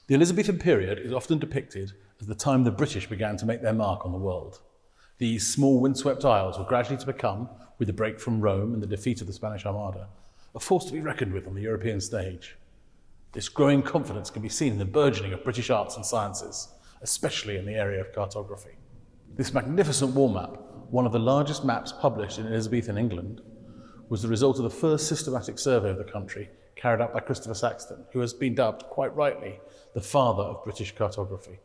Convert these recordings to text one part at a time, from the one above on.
The Elizabethan period is often depicted as the time the British began to make their mark on the world. These small windswept isles were gradually to become, with the break from Rome and the defeat of the Spanish Armada, a force to be reckoned with on the European stage. This growing confidence can be seen in the burgeoning of British arts and sciences, especially in the area of cartography. This magnificent war map, one of the largest maps published in Elizabethan England, was the result of the first systematic survey of the country carried out by Christopher Saxton, who has been dubbed, quite rightly, the father of British cartography.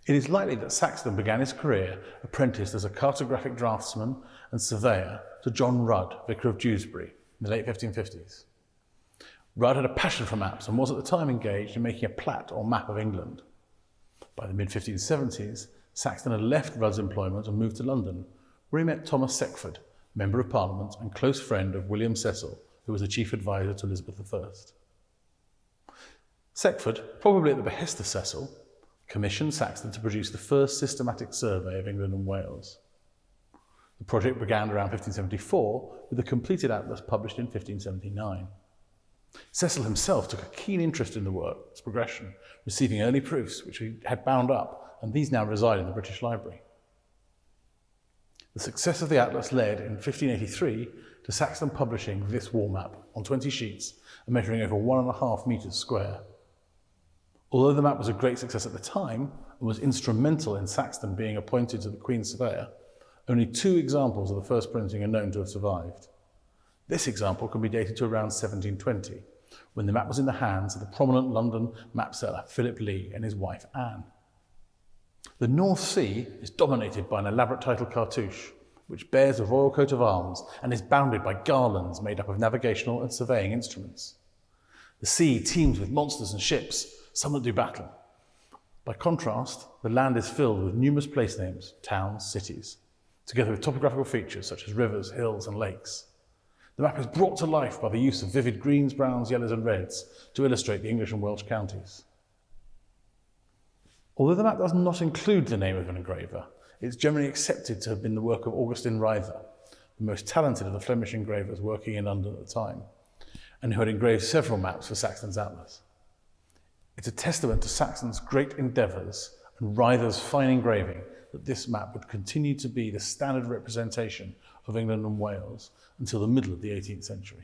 It is likely that Saxton began his career apprenticed as a cartographic draftsman and surveyor to John Rudd, Vicar of Dewsbury, in the late 1550s. Rudd had a passion for maps and was at the time engaged in making a plat or map of England. By the mid-1570s, Saxton had left Rudd's employment and moved to London, where he met Thomas Seckford, Member of Parliament and close friend of William Cecil, who was the chief advisor to Elizabeth I. Seckford, probably at the behest of Cecil, commissioned Saxton to produce the first systematic survey of England and Wales. The project began around 1574 with a completed atlas published in 1579. Cecil himself took a keen interest in the work's progression, receiving early proofs which he had bound up, and these now reside in the British Library. The success of the atlas led in 1583 to Saxton publishing this war map on 20 sheets and measuring over 1.5 metres square. Although the map was a great success at the time and was instrumental in Saxton being appointed to the Queen's Surveyor, only 2 examples of the first printing are known to have survived. This example can be dated to around 1720, when the map was in the hands of the prominent London map seller Philip Lee and his wife Anne. The North Sea is dominated by an elaborate title cartouche, which bears a royal coat of arms and is bounded by garlands made up of navigational and surveying instruments. The sea teems with monsters and ships, some that do battle. By contrast, the land is filled with numerous place names, towns, cities, together with topographical features such as rivers, hills and lakes. The map is brought to life by the use of vivid greens, browns, yellows and reds to illustrate the English and Welsh counties. Although the map does not include the name of an engraver, it's generally accepted to have been the work of Augustin Ryther, the most talented of the Flemish engravers working in London at the time, and who had engraved several maps for Saxton's atlas. It's a testament to Saxton's great endeavours and Ryther's fine engraving that this map would continue to be the standard representation of England and Wales until the middle of the 18th century.